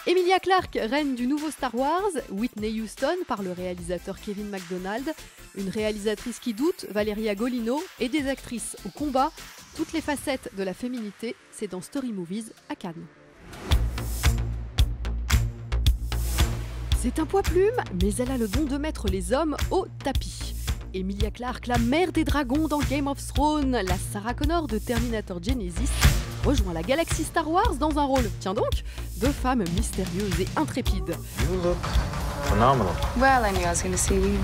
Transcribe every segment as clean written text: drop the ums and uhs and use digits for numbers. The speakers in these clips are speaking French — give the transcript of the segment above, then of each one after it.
Emilia Clarke, reine du nouveau Star Wars, Whitney Houston par le réalisateur Kevin MacDonald, une réalisatrice qui doute, Valeria Golino, et des actrices au combat. Toutes les facettes de la féminité, c'est dans Story Movies à Cannes. C'est un poids-plume, mais elle a le don de mettre les hommes au tapis. Emilia Clarke, la mère des dragons dans Game of Thrones, la Sarah Connor de Terminator Genesis, rejoint la galaxie Star Wars dans un rôle, tiens donc, de femme mystérieuse et intrépide. You look phenomenal. Well, I knew I was going to see you.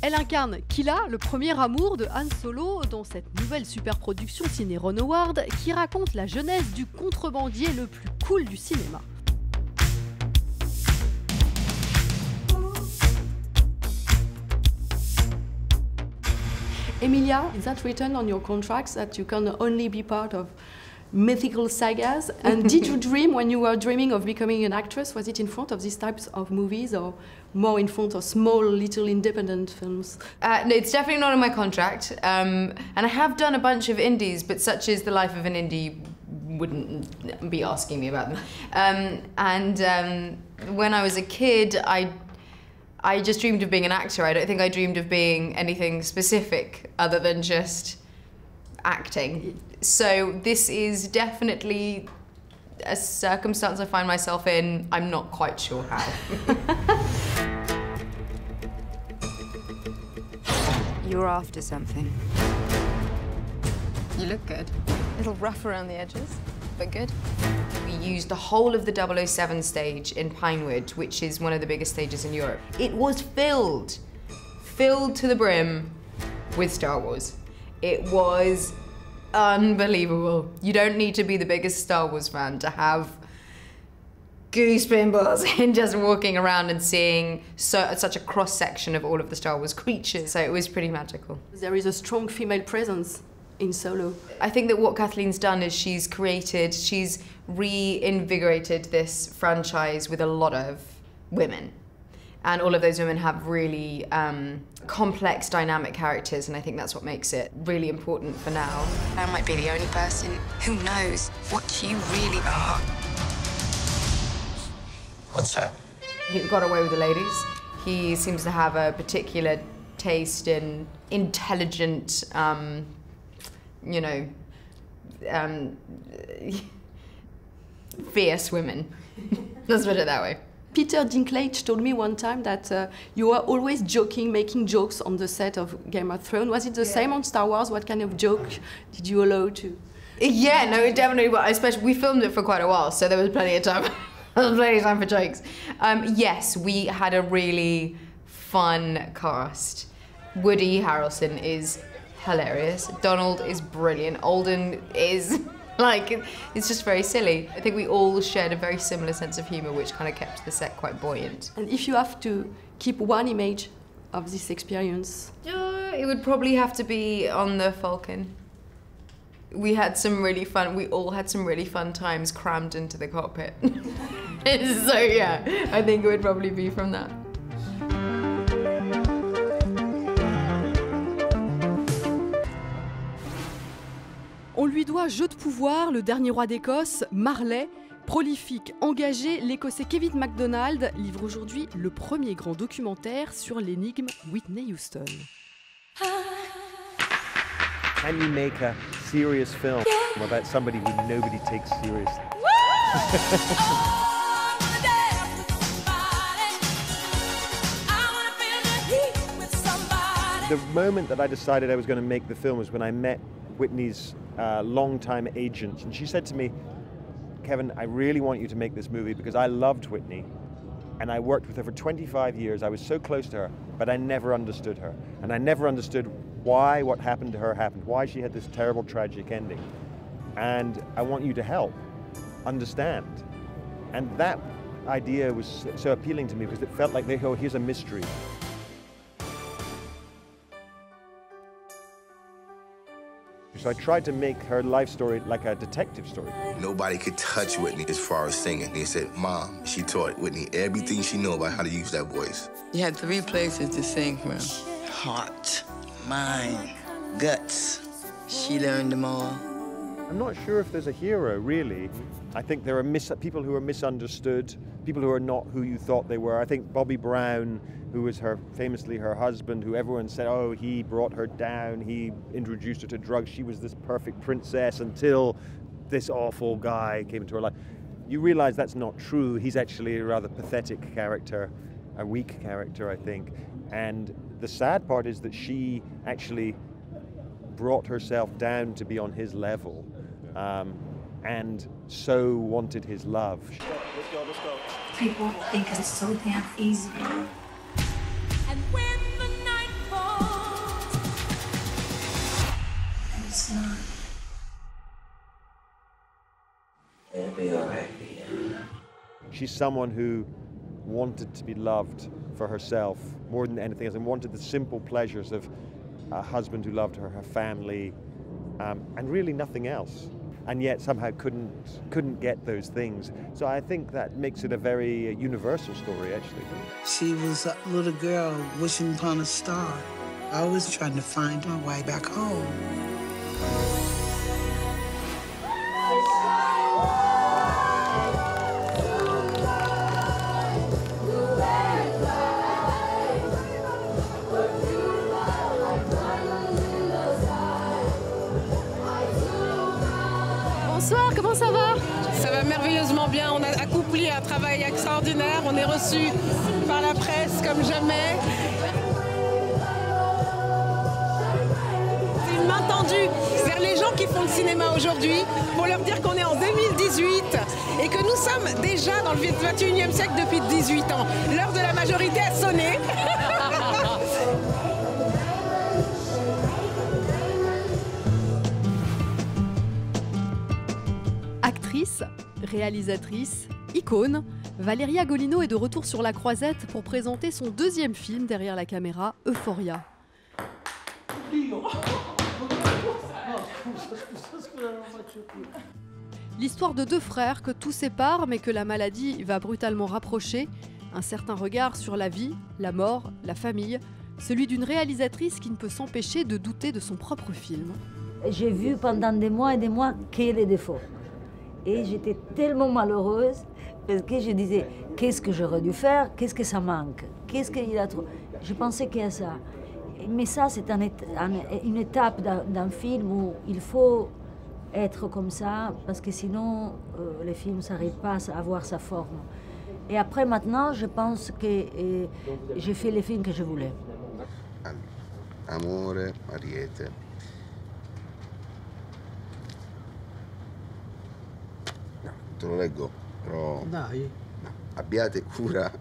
Elle incarne Killa, le premier amour de Han Solo, dans cette nouvelle superproduction ciné Ron Howard qui raconte la jeunesse du contrebandier le plus cool du cinéma. Emilia, is that written on your contracts that you can only be part of mythical sagas? And did you dream, when you were dreaming of becoming an actress, was it in front of these types of movies or more in front of small, little independent films? No, it's definitely not in my contract. And I have done a bunch of indies, but such is the life of an indie, wouldn't be asking me about them. When I was a kid, I just dreamed of being an actor. I don't think I dreamed of being anything specific other than just acting. So this is definitely a circumstance I find myself in. I'm not quite sure how. You're after something. You look good. A little rough around the edges, but good. We used the whole of the 007 stage in Pinewood, which is one of the biggest stages in Europe. It was filled to the brim with Star Wars. It was unbelievable. You don't need to be the biggest Star Wars fan to have goosebumps in just walking around and seeing such a cross-section of all of the Star Wars creatures. So it was pretty magical. There is a strong female presence in Solo. I think that what Kathleen's done is she's reinvigorated this franchise with a lot of women. And all of those women have really complex, dynamic characters, and I think that's what makes it really important for now. I might be the only person who knows what you really are. What's that? He got away with the ladies. He seems to have a particular taste in intelligent, fierce women. Let's put it that way. Peter Dinklage told me one time that you were always joking, making jokes on the set of Game of Thrones. Was it the same on Star Wars? What kind of joke did you allow to? Yeah, no, it definitely was. Especially, we filmed it for quite a while, so there was plenty of time. There was plenty of time for jokes. Yes, we had a really fun cast. Woody Harrelson is hilarious. Donald is brilliant. Alden is it's just very silly. I think we all shared a very similar sense of humour, which kind of kept the set quite buoyant. And if you have to keep one image of this experience? It would probably have to be on the Falcon. We all had some really fun times crammed into the cockpit. So yeah, I think it would probably be from that. On lui doit Jeu de pouvoir, Le Dernier roi d'Écosse, Marley. Prolifique, engagé, l'Écossais Kevin MacDonald livre aujourd'hui le premier grand documentaire sur l'énigme Whitney Houston. Can you make a serious film about somebody who nobody takes seriously? The moment that I decided I was going to make the film was when I met Whitney's longtime agent, and she said to me, Kevin, I really want you to make this movie because I loved Whitney and I worked with her for 25 years. I was so close to her, but I never understood her. And I never understood why what happened to her happened, why she had this terrible, tragic ending. And I want you to help understand. And that idea was so appealing to me because it felt like, oh, here's a mystery. So I tried to make her life story like a detective story. Nobody could touch Whitney as far as singing. He said, Mom, she taught Whitney everything she knew about how to use that voice. You had 3 places to sing from. Heart, mind, guts. She learned them all. I'm not sure if there's a hero, really. I think there are people who are misunderstood, people who are not who you thought they were. I think Bobby Brown, who was famously her husband, who everyone said, oh, he brought her down, he introduced her to drugs, she was this perfect princess until this awful guy came into her life. You realize that's not true. He's actually a rather pathetic character, a weak character, I think. And the sad part is that she actually brought herself down to be on his level, and so wanted his love. Let's go. People think it's so damn easy. And when the night falls, and it's not. It'll be all right, Peter. She's someone who wanted to be loved for herself more than anything else, and wanted the simple pleasures of a husband who loved her, her family, and really nothing else. And yet somehow couldn't get those things. So I think that makes it a very universal story, actually. She was a little girl wishing upon a star, always trying to find her way back home. Bonsoir, comment ça va? Ça va merveilleusement bien, on a accompli un travail extraordinaire, on est reçu par la presse comme jamais. C'est une main tendue vers les gens qui font le cinéma aujourd'hui pour leur dire qu'on est en 2018 et que nous sommes déjà dans le 21e siècle depuis 18 ans. L'heure de la majorité a sonné. Actrice, réalisatrice, icône, Valeria Golino est de retour sur la croisette pour présenter son deuxième film derrière la caméra, Euphoria. L'histoire de deux frères que tout sépare mais que la maladie va brutalement rapprocher, un certain regard sur la vie, la mort, la famille, celui d'une réalisatrice qui ne peut s'empêcher de douter de son propre film. J'ai vu pendant des mois et des mois qu'il y a les défauts. Et j'étais tellement malheureuse parce que je disais, qu'est-ce que j'aurais dû faire, qu'est-ce que ça manque, qu'est-ce qu'il y a trop. Je pensais qu'il y a ça. Mais ça, c'est une étape d'un film où il faut être comme ça parce que sinon, les films n'arrivent pas à avoir sa forme. Et après, maintenant, je pense que j'ai fait les films que je voulais. Amore, Mariette. Te lo leggo, però... Dai. Abbiate cura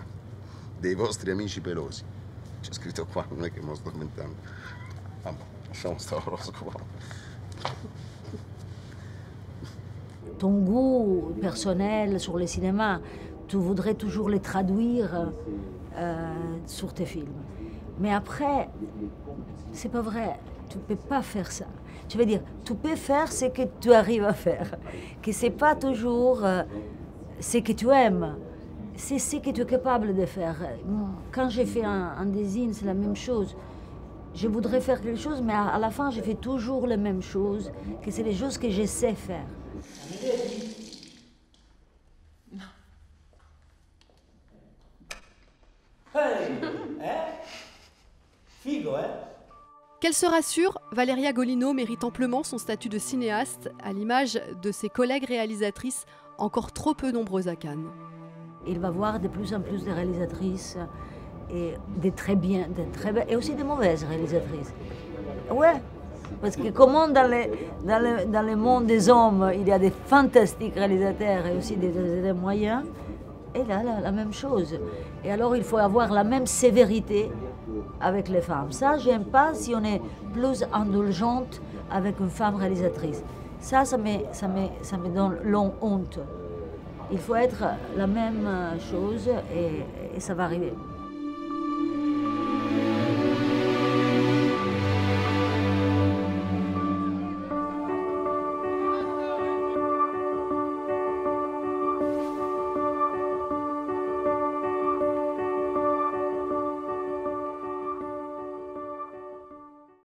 dei vostri amici pelosi. C'è scritto qua, non è che me lo sto inventando. Vabbè, lasciamo stare l'oroscopo. Ton goût personnel sur le cinéma, tu voudrais toujours les traduire sur tes films. Mais après, c'est pas vrai, tu peux pas faire ça. Tu veux dire, tu peux faire ce que tu arrives à faire, que c'est pas toujours ce que tu aimes, c'est ce que tu es capable de faire. Quand j'ai fait un design, c'est la même chose. Je voudrais faire quelque chose, mais à la fin, je fais toujours les mêmes choses, que c'est les choses que je sais faire. Figo, hein? Qu'elle se rassure, Valeria Golino mérite amplement son statut de cinéaste, à l'image de ses collègues réalisatrices encore trop peu nombreuses à Cannes. Il va voir de plus en plus de réalisatrices, et des très bien, et aussi des mauvaises réalisatrices. Ouais, parce que comme dans le monde des hommes, il y a des fantastiques réalisateurs et aussi des moyens, et là, la même chose. Et alors, il faut avoir la même sévérité avec les femmes. Ça, j'aime pas si on est plus indulgente avec une femme réalisatrice. Ça me donne honte. Il faut être la même chose et ça va arriver.